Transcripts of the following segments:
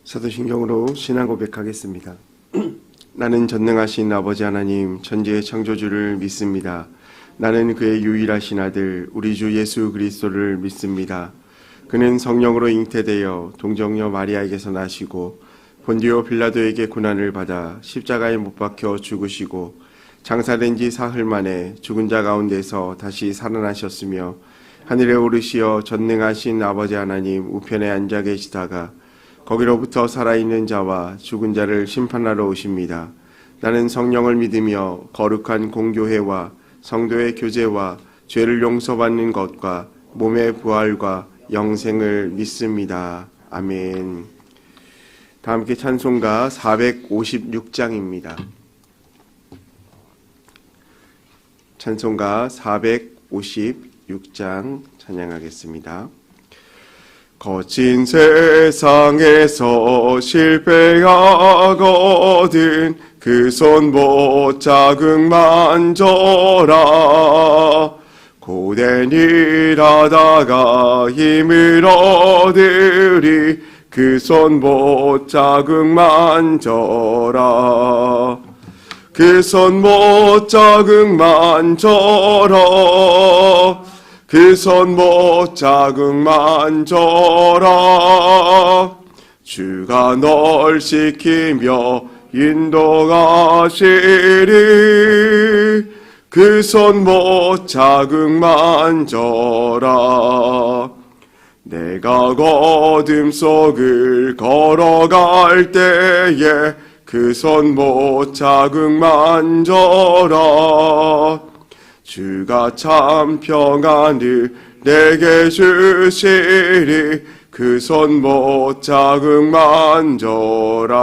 사도신경으로 신앙 고백하겠습니다. 나는 전능하신 아버지 하나님 천지의 창조주를 믿습니다. 나는 그의 유일하신 아들 우리 주 예수 그리스도를 믿습니다. 그는 성령으로 잉태되어 동정녀 마리아에게서 나시고 본디오 빌라도에게 고난을 받아 십자가에 못 박혀 죽으시고 장사된 지 사흘 만에 죽은 자 가운데서 다시 살아나셨으며 하늘에 오르시어 전능하신 아버지 하나님 우편에 앉아 계시다가 거기로부터 살아있는 자와 죽은 자를 심판하러 오십니다. 나는 성령을 믿으며 거룩한 공교회와 성도의 교제와 죄를 용서받는 것과 몸의 부활과 영생을 믿습니다. 아멘. 다 함께 찬송가 456장입니다. 찬송가 456장 찬양하겠습니다. 거친 세상에서 실패하거든 그 손 못 자극 만져라. 고된 일하다가 힘을 얻으리 그 손 못 자극 만져라. 그 손 못 자극 만져라. 그 손 못 자극 만져라. 주가 널 지키며 인도하시리. 그 손 못 자극 만져라. 내가 어둠 속을 걸어갈 때에 그 손 못 자극 만져라. 주가 참 평안을 내게 주시리. 그 손 못 자극 만져라.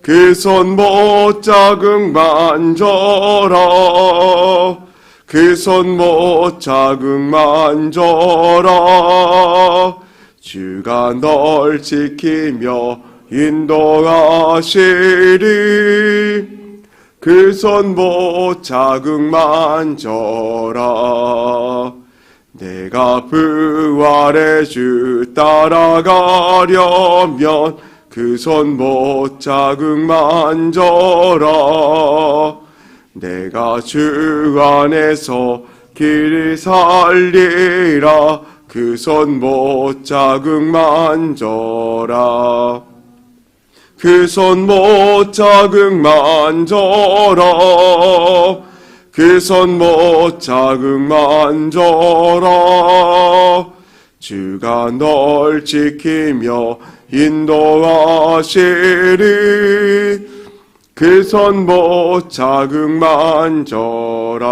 그 손 못 자극 만져라. 그 손 못 자극 만져라. 주가 널 지키며 인도하시리. 그 손 못 자극 만져라. 내가 부활의 주 따라가려면 그 손 못 자극 만져라. 내가 주 안에서 길이 살리라. 그 손 못 자극 만져라. 그 손 못 자극 만져라. 그 손 못 자극 만져라. 주가 널 지키며 인도하시리. 그 손 못 자극 만져라.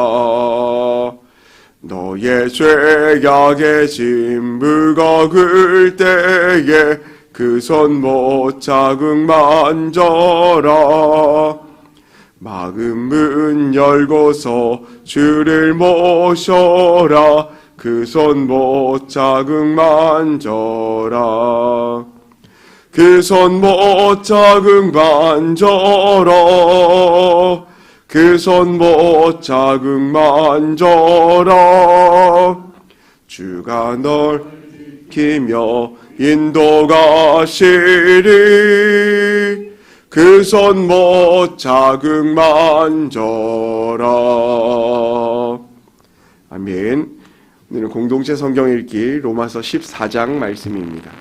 너의 죄악의 짐 무거울 때에 그 손 못 자극 만져라. 마음 문 열고서 주를 모셔라. 그 손 못 자극 만져라. 그 손 못 자극 만져라. 그 손 못 자극 만져라. 주가 널 지키며 인도하시리. 그 손 못 자극 만져라. 아멘. 오늘은 공동체 성경 읽기 로마서 14장 말씀입니다.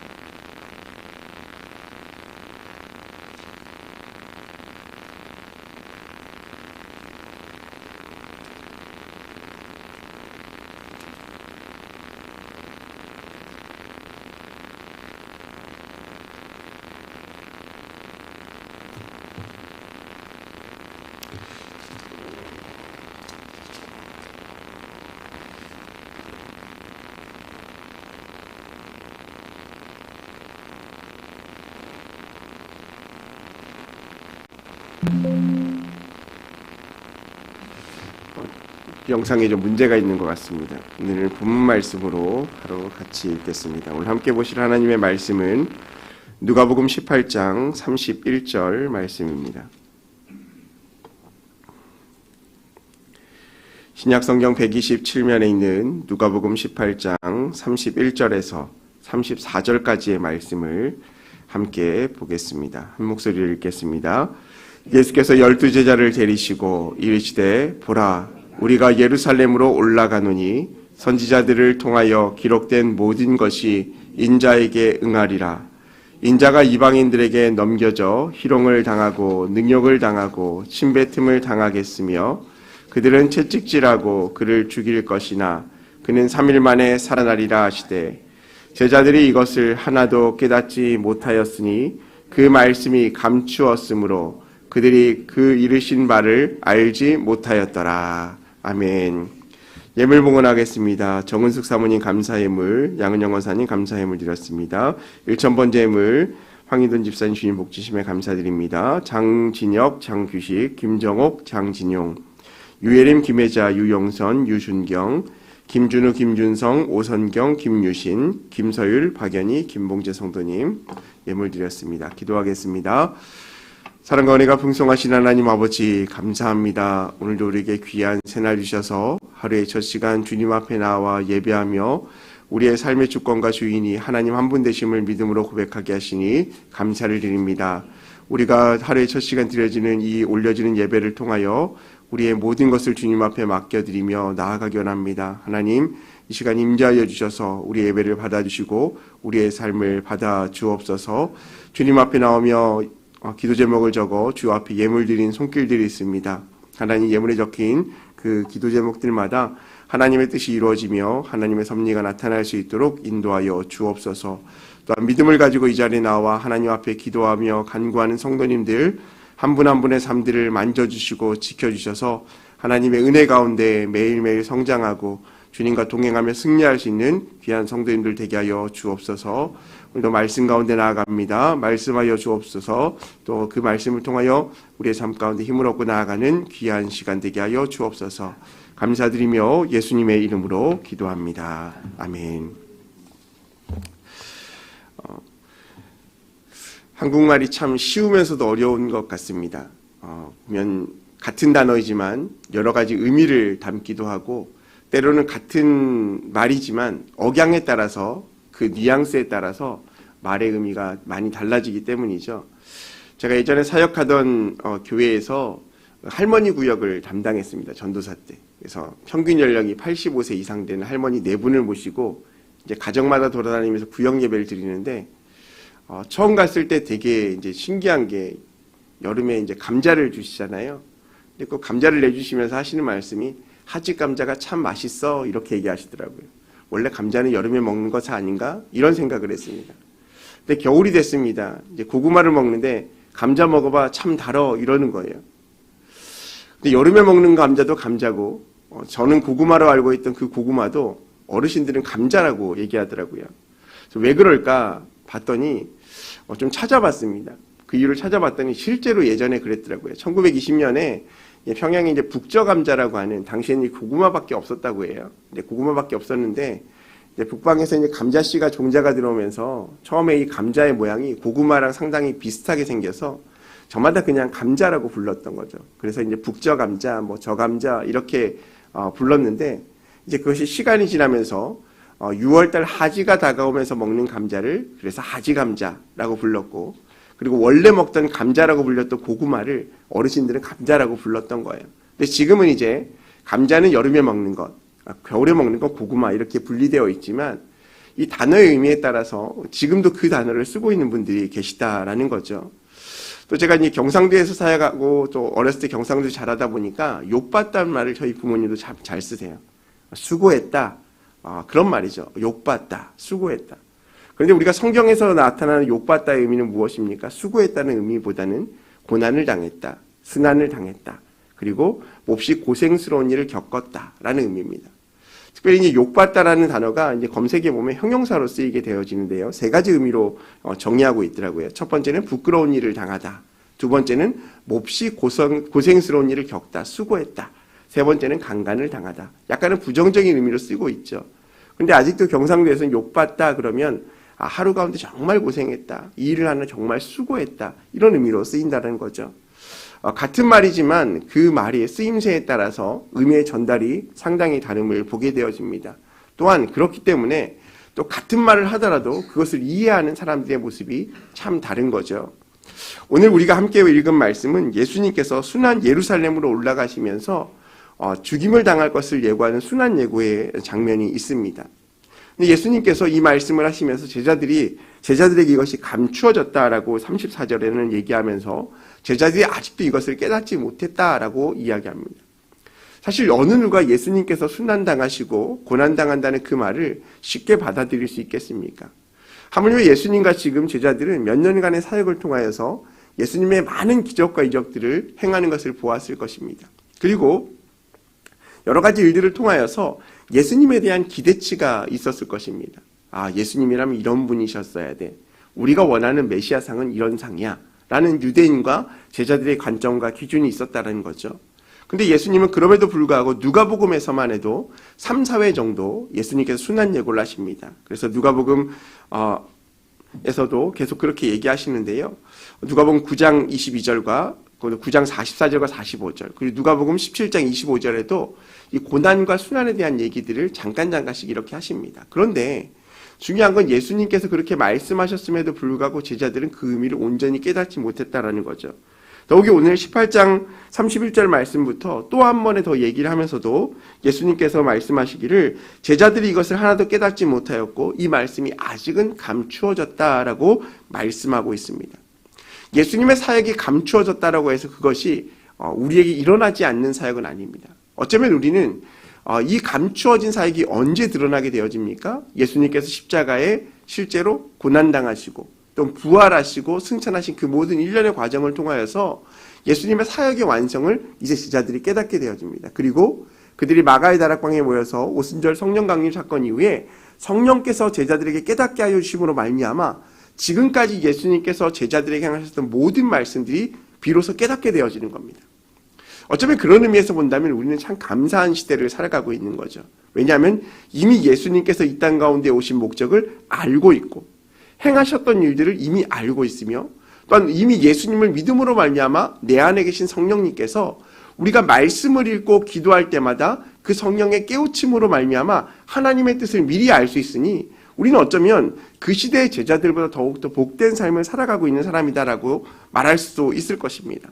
영상에 좀 문제가 있는 것 같습니다. 오늘 본문 말씀으로 바로 같이 읽겠습니다. 오늘 함께 보실 하나님의 말씀은 누가복음 18장 31절 말씀입니다. 신약성경 127면에 있는 누가복음 18장 31절에서 34절까지의 말씀을 함께 보겠습니다. 한 목소리를 읽겠습니다. 예수께서 12제자를 데리시고 이르시되 보라 우리가 예루살렘으로 올라가노니 선지자들을 통하여 기록된 모든 것이 인자에게 응하리라. 인자가 이방인들에게 넘겨져 희롱을 당하고 능욕을 당하고 침뱉음을 당하겠으며 그들은 채찍질하고 그를 죽일 것이나 그는 3일 만에 살아나리라 하시되 제자들이 이것을 하나도 깨닫지 못하였으니 그 말씀이 감추었으므로 그들이 그 이르신 바를 알지 못하였더라. 아멘. 예물 봉헌하겠습니다. 정은숙 사모님 감사예물, 양은영 원사님 감사예물 드렸습니다. 1000번째 예물 황희돈 집사님 주님 복지심에 감사드립니다. 장진혁, 장규식, 김정옥, 장진용, 유예림, 김혜자, 유영선, 유준경, 김준우, 김준성, 오선경, 김유신, 김서율, 박연희, 김봉재 성도님 예물 드렸습니다. 기도하겠습니다. 사랑과 은혜가 풍성하신 하나님 아버지 감사합니다. 오늘도 우리에게 귀한 새날 주셔서 하루의 첫 시간 주님 앞에 나와 예배하며 우리의 삶의 주권과 주인이 하나님 한 분 되심을 믿음으로 고백하게 하시니 감사를 드립니다. 우리가 하루의 첫 시간 드려지는 이 올려지는 예배를 통하여 우리의 모든 것을 주님 앞에 맡겨드리며 나아가기 원합니다. 하나님 이 시간 임재하여 주셔서 우리 예배를 받아주시고 우리의 삶을 받아 주옵소서. 주님 앞에 나오며 기도 제목을 적어 주 앞에 예물 드린 손길들이 있습니다. 하나님 예물에 적힌 그 기도 제목들마다 하나님의 뜻이 이루어지며 하나님의 섭리가 나타날 수 있도록 인도하여 주옵소서. 또한 믿음을 가지고 이 자리에 나와 하나님 앞에 기도하며 간구하는 성도님들 한 분 한 분의 삶들을 만져주시고 지켜주셔서 하나님의 은혜 가운데 매일매일 성장하고 주님과 동행하며 승리할 수 있는 귀한 성도님들 되게 하여 주옵소서. 오늘도 말씀 가운데 나아갑니다. 말씀하여 주옵소서. 또 그 말씀을 통하여 우리의 삶 가운데 힘을 얻고 나아가는 귀한 시간 되게 하여 주옵소서. 감사드리며 예수님의 이름으로 기도합니다. 아멘. 한국말이 참 쉬우면서도 어려운 것 같습니다. 보면 같은 단어이지만 여러 가지 의미를 담기도 하고 때로는 같은 말이지만 억양에 따라서 그 뉘앙스에 따라서 말의 의미가 많이 달라지기 때문이죠. 제가 예전에 사역하던 교회에서 할머니 구역을 담당했습니다. 전도사 때. 그래서 평균 연령이 85세 이상 되는 할머니 4분을 모시고 이제 가정마다 돌아다니면서 구역 예배를 드리는데 처음 갔을 때 되게 이제 신기한 게 여름에 이제 감자를 주시잖아요. 근데 그 감자를 내주시면서 하시는 말씀이 하지 감자가 참 맛있어 이렇게 얘기하시더라고요. 원래 감자는 여름에 먹는 것 아닌가 이런 생각을 했습니다. 근데 겨울이 됐습니다. 이제 고구마를 먹는데 감자 먹어봐 참 달어 이러는 거예요. 근데 여름에 먹는 감자도 감자고 저는 고구마로 알고 있던 그 고구마도 어르신들은 감자라고 얘기하더라고요. 그래서 왜 그럴까 봤더니 좀 찾아봤습니다. 그 이유를 찾아봤더니 실제로 예전에 그랬더라고요. 1920년에 평양에 이제 북저감자라고 하는 당시에는 고구마밖에 없었다고 해요. 근데 고구마밖에 없었는데 이제 북방에서 이제 감자씨가 종자가 들어오면서 처음에 이 감자의 모양이 고구마랑 상당히 비슷하게 생겨서 저마다 그냥 감자라고 불렀던 거죠. 그래서 이제 북저감자, 뭐 저감자 이렇게 불렀는데 이제 그것이 시간이 지나면서 6월달 하지가 다가오면서 먹는 감자를 그래서 하지감자라고 불렀고 그리고 원래 먹던 감자라고 불렸던 고구마를 어르신들은 감자라고 불렀던 거예요. 근데 지금은 이제 감자는 여름에 먹는 것, 겨울에 먹는 것 고구마 이렇게 분리되어 있지만 이 단어의 의미에 따라서 지금도 그 단어를 쓰고 있는 분들이 계시다라는 거죠. 또 제가 이제 경상도에서 사역하고 또 어렸을 때 경상도 자라다 보니까 욕봤다는 말을 저희 부모님도 잘 쓰세요. 수고했다. 그런 말이죠. 욕봤다. 수고했다. 그런데 우리가 성경에서 나타나는 욕봤다의 의미는 무엇입니까? 수고했다는 의미보다는 고난을 당했다. 승한을 당했다. 그리고 몹시 고생스러운 일을 겪었다라는 의미입니다. 특별히 이제 욕봤다라는 단어가 이제 검색해 보면 형용사로 쓰이게 되어지는데요. 3가지 의미로 정의하고 있더라고요. 첫 번째는 부끄러운 일을 당하다. 두 번째는 몹시 고생스러운 일을 겪다. 수고했다. 세 번째는 강간을 당하다. 약간은 부정적인 의미로 쓰고 있죠. 근데 아직도 경상도에서는 욕봤다 그러면 하루 가운데 정말 고생했다. 이 일을 하는 정말 수고했다. 이런 의미로 쓰인다는 거죠. 같은 말이지만 그 말이 쓰임새에 따라서 의미의 전달이 상당히 다름을 보게 되어집니다. 또한 그렇기 때문에 또 같은 말을 하더라도 그것을 이해하는 사람들의 모습이 참 다른 거죠. 오늘 우리가 함께 읽은 말씀은 예수님께서 순환 예루살렘으로 올라가시면서 죽임을 당할 것을 예고하는 순환 예고의 장면이 있습니다. 근데 예수님께서 이 말씀을 하시면서 제자들에게 이것이 감추어졌다라고 34절에는 얘기하면서 제자들이 아직도 이것을 깨닫지 못했다라고 이야기합니다. 사실 어느 누가 예수님께서 순환당하시고 고난당한다는 그 말을 쉽게 받아들일 수 있겠습니까? 하물며 예수님과 지금 제자들은 몇 년간의 사역을 통하여서 예수님의 많은 기적과 이적들을 행하는 것을 보았을 것입니다. 그리고 여러 가지 일들을 통하여서 예수님에 대한 기대치가 있었을 것입니다. 예수님이라면 이런 분이셨어야 돼. 우리가 원하는 메시아상은 이런 상이야. 라는 유대인과 제자들의 관점과 기준이 있었다는 거죠. 근데 예수님은 그럼에도 불구하고 누가복음에서만 해도 3, 4회 정도 예수님께서 순환 예고를 하십니다. 그래서 누가복음 에서도 계속 그렇게 얘기하시는데요. 누가복음 9장 22절과 9장 44절과 45절, 그리고 누가복음 17장 25절에도 이 고난과 순환에 대한 얘기들을 잠깐씩 이렇게 하십니다. 그런데 중요한 건 예수님께서 그렇게 말씀하셨음에도 불구하고 제자들은 그 의미를 온전히 깨닫지 못했다라는 거죠. 더욱이 오늘 18장 31절 말씀부터 또 한 번에 더 얘기를 하면서도 예수님께서 말씀하시기를 제자들이 이것을 하나도 깨닫지 못하였고 이 말씀이 아직은 감추어졌다라고 말씀하고 있습니다. 예수님의 사역이 감추어졌다라고 해서 그것이 우리에게 일어나지 않는 사역은 아닙니다. 어쩌면 우리는 이 감추어진 사역이 언제 드러나게 되어집니까? 예수님께서 십자가에 실제로 고난당하시고 또 부활하시고 승천하신 그 모든 일련의 과정을 통하여서 예수님의 사역의 완성을 이제 제자들이 깨닫게 되어집니다. 그리고 그들이 마가의 다락방에 모여서 오순절 성령 강림 사건 이후에 성령께서 제자들에게 깨닫게 하여 주심으로 말미암아 지금까지 예수님께서 제자들에게 행하셨던 모든 말씀들이 비로소 깨닫게 되어지는 겁니다. 어쩌면 그런 의미에서 본다면 우리는 참 감사한 시대를 살아가고 있는 거죠. 왜냐하면 이미 예수님께서 이 땅 가운데 오신 목적을 알고 있고 행하셨던 일들을 이미 알고 있으며 또한 이미 예수님을 믿음으로 말미암아 내 안에 계신 성령님께서 우리가 말씀을 읽고 기도할 때마다 그 성령의 깨우침으로 말미암아 하나님의 뜻을 미리 알 수 있으니 우리는 어쩌면 그 시대의 제자들보다 더욱더 복된 삶을 살아가고 있는 사람이다라고 말할 수도 있을 것입니다.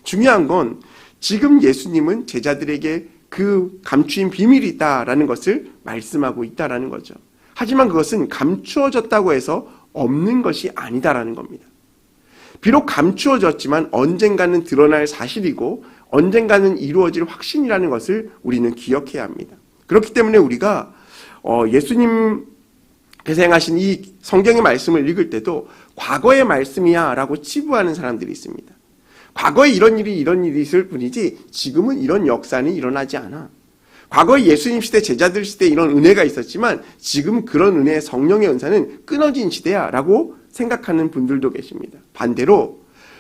중요한 건 지금 예수님은 제자들에게 그 감추인 비밀이 있다라는 것을 말씀하고 있다라는 거죠. 하지만 그것은 감추어졌다고 해서 없는 것이 아니다라는 겁니다. 비록 감추어졌지만 언젠가는 드러날 사실이고 언젠가는 이루어질 확신이라는 것을 우리는 기억해야 합니다. 그렇기 때문에 우리가 예수님께서 행하신 이 성경의 말씀을 읽을 때도 과거의 말씀이야 라고 치부하는 사람들이 있습니다. 과거에 이런 일이 있을 뿐이지 지금은 이런 역사는 일어나지 않아. 과거에 예수님 시대, 제자들 시대에 이런 은혜가 있었지만 지금 그런 은혜의 성령의 은사는 끊어진 시대야 라고 생각하는 분들도 계십니다. 반대로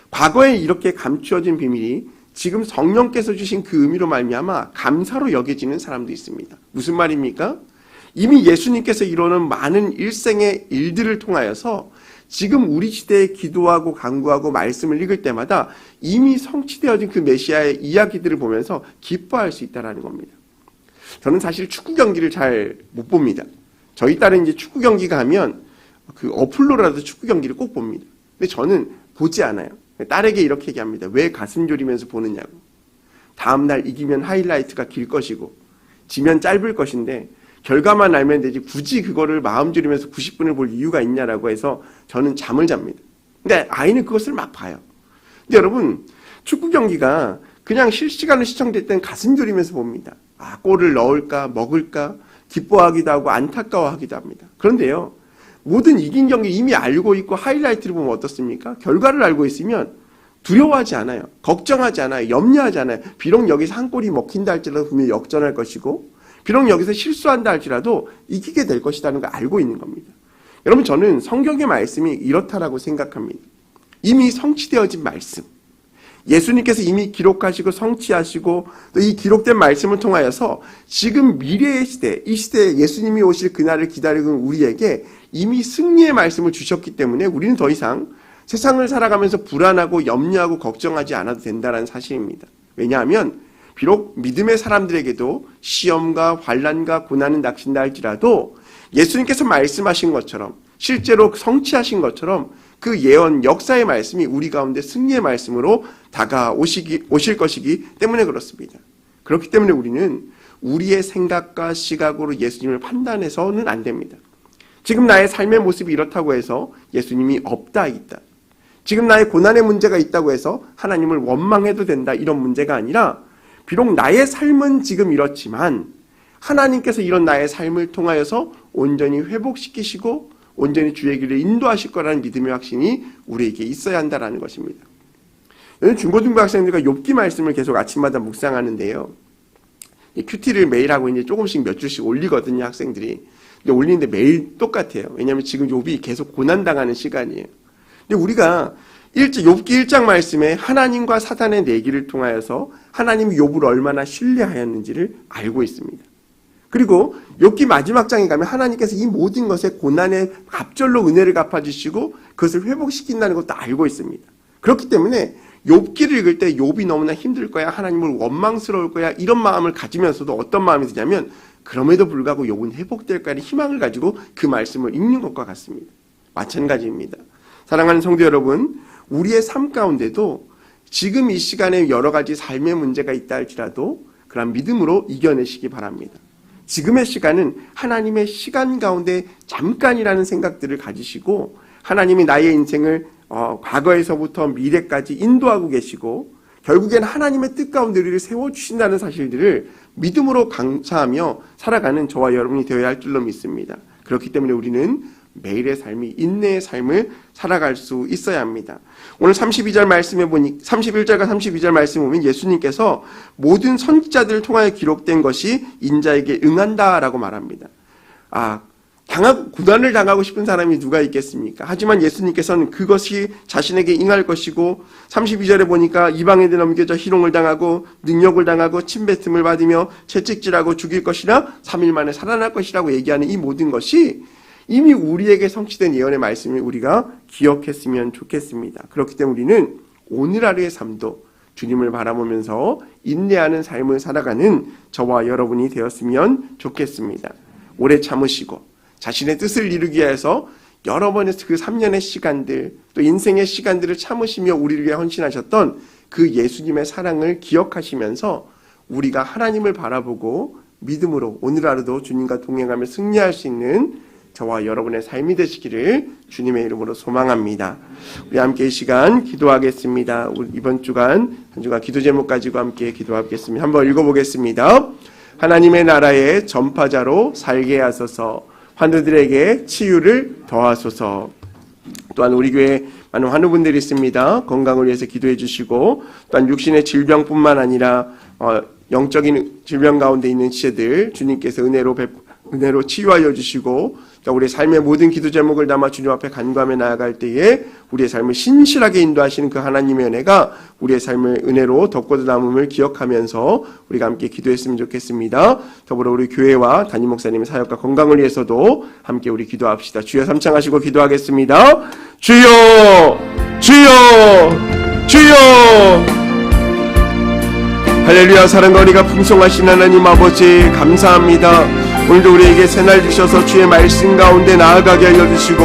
과거에 이렇게 감추어진 비밀이 지금 성령께서 주신 그 의미로 말미암아 감사로 여겨지는 사람도 있습니다. 무슨 말입니까? 이미 예수님께서 이루는 많은 일생의 일들을 통하여서 지금 우리 시대에 기도하고 간구하고 말씀을 읽을 때마다 이미 성취되어진 그 메시아의 이야기들을 보면서 기뻐할 수 있다는 겁니다. 저는 사실 축구 경기를 잘 못 봅니다. 저희 딸은 이제 축구 경기가 하면 그 어플로라도 축구 경기를 꼭 봅니다. 근데 저는 보지 않아요. 딸에게 이렇게 얘기합니다. 왜 가슴 졸이면서 보느냐고. 다음날 이기면 하이라이트가 길 것이고 지면 짧을 것인데 결과만 알면 되지 굳이 그거를 마음 졸이면서 90분을 볼 이유가 있냐라고 해서 저는 잠을 잡니다. 근데 아이는 그것을 막 봐요. 근데 여러분 축구 경기가 그냥 실시간으로 시청될 때는 가슴 졸이면서 봅니다. 골을 넣을까 먹을까 기뻐하기도 하고 안타까워하기도 합니다. 그런데요. 모든 이긴 경기 이미 알고 있고 하이라이트를 보면 어떻습니까? 결과를 알고 있으면 두려워하지 않아요. 걱정하지 않아요. 염려하지 않아요. 비록 여기서 한 골이 먹힌다 할지라도 분명히 역전할 것이고 비록 여기서 실수한다 할지라도 이기게 될 것이라는 걸 알고 있는 겁니다. 여러분 저는 성경의 말씀이 이렇다라고 생각합니다. 이미 성취되어진 말씀. 예수님께서 이미 기록하시고 성취하시고 또 이 기록된 말씀을 통하여서 지금 미래의 시대, 이 시대에 예수님이 오실 그날을 기다리는 우리에게 이미 승리의 말씀을 주셨기 때문에 우리는 더 이상 세상을 살아가면서 불안하고 염려하고 걱정하지 않아도 된다는 사실입니다. 왜냐하면 비록 믿음의 사람들에게도 시험과 환난과 고난은 닥친다 할지라도 예수님께서 말씀하신 것처럼 실제로 성취하신 것처럼 그 예언 역사의 말씀이 우리 가운데 승리의 말씀으로 오실 것이기 때문에 그렇습니다. 그렇기 때문에 우리는 우리의 생각과 시각으로 예수님을 판단해서는 안 됩니다. 지금 나의 삶의 모습이 이렇다고 해서 예수님이 없다 있다, 지금 나의 고난의 문제가 있다고 해서 하나님을 원망해도 된다, 이런 문제가 아니라 비록 나의 삶은 지금 이렇지만 하나님께서 이런 나의 삶을 통하여서 온전히 회복시키시고 온전히 주의 길을 인도하실 거라는 믿음의 확신이 우리에게 있어야 한다는 것입니다. 저는 중고등부 학생들과 욥기 말씀을 계속 아침마다 묵상하는데요. 큐티를 매일 하고 이제 조금씩 몇 줄씩 올리거든요, 학생들이. 근데 올리는데 매일 똑같아요. 왜냐하면 지금 욥이 계속 고난당하는 시간이에요. 근데 우리가 욥기 1장 말씀에 하나님과 사단의 내기를 통하여서 하나님이 욥을 얼마나 신뢰하였는지를 알고 있습니다. 그리고 욥기 마지막 장에 가면 하나님께서 이 모든 것에 고난의 갑절로 은혜를 갚아주시고 그것을 회복시킨다는 것도 알고 있습니다. 그렇기 때문에 욥기를 읽을 때 욥이 너무나 힘들 거야, 하나님을 원망스러울 거야, 이런 마음을 가지면서도 어떤 마음이 드냐면 그럼에도 불구하고 욥은 회복될 거라는 희망을 가지고 그 말씀을 읽는 것과 같습니다. 마찬가지입니다. 사랑하는 성도 여러분, 우리의 삶 가운데도 지금 이 시간에 여러 가지 삶의 문제가 있다 할지라도 그런 믿음으로 이겨내시기 바랍니다. 지금의 시간은 하나님의 시간 가운데 잠깐이라는 생각들을 가지시고 하나님이 나의 인생을 과거에서부터 미래까지 인도하고 계시고 결국엔 하나님의 뜻 가운데 우리를 세워주신다는 사실들을 믿음으로 감사하며 살아가는 저와 여러분이 되어야 할 줄로 믿습니다. 그렇기 때문에 우리는 매일의 삶이 인내의 삶을 살아갈 수 있어야 합니다. 오늘 32절 말씀에 보니 31절과 32절 말씀에 보면 예수님께서 모든 선지자들을 통하여 기록된 것이 인자에게 응한다라고 말합니다. 고난을 당하고 싶은 사람이 누가 있겠습니까? 하지만 예수님께서는 그것이 자신에게 응할 것이고 32절에 보니까 이방인들 넘겨져 희롱을 당하고 능욕을 당하고 침뱉음을 받으며 채찍질하고 죽일 것이나 3일 만에 살아날 것이라고 얘기하는 이 모든 것이 이미 우리에게 성취된 예언의 말씀을 우리가 기억했으면 좋겠습니다. 그렇기 때문에 우리는 오늘 하루의 삶도 주님을 바라보면서 인내하는 삶을 살아가는 저와 여러분이 되었으면 좋겠습니다. 오래 참으시고 자신의 뜻을 이루기 위해서 여러 번의 그 3년의 시간들, 또 인생의 시간들을 참으시며 우리를 위해 헌신하셨던 그 예수님의 사랑을 기억하시면서 우리가 하나님을 바라보고 믿음으로 오늘 하루도 주님과 동행하며 승리할 수 있는 저와 여러분의 삶이 되시기를 주님의 이름으로 소망합니다. 우리 함께 이 시간 기도하겠습니다. 우리 이번 주간 한 주간 기도 제목 가지고 함께 기도하겠습니다. 한번 읽어보겠습니다. 하나님의 나라의 전파자로 살게 하소서. 환우들에게 치유를 더하소서. 또한 우리 교회에 많은 환우분들이 있습니다. 건강을 위해서 기도해 주시고 또한 육신의 질병뿐만 아니라 영적인 질병 가운데 있는 지체들 주님께서 은혜로 치유하여 주시고 또 우리의 삶의 모든 기도 제목을 담아 주님 앞에 간구하며 나아갈 때에 우리의 삶을 신실하게 인도하시는 그 하나님의 은혜가 우리의 삶을 은혜로 덮고 남음을 기억하면서 우리가 함께 기도했으면 좋겠습니다. 더불어 우리 교회와 담임 목사님의 사역과 건강을 위해서도 함께 우리 기도합시다. 주여 삼창하시고 기도하겠습니다. 주여, 주여, 주여. 할렐루야. 사랑과 은혜가 풍성하신 하나님 아버지 감사합니다. 오늘도 우리에게 새날 주셔서 주의 말씀 가운데 나아가게 하여 주시고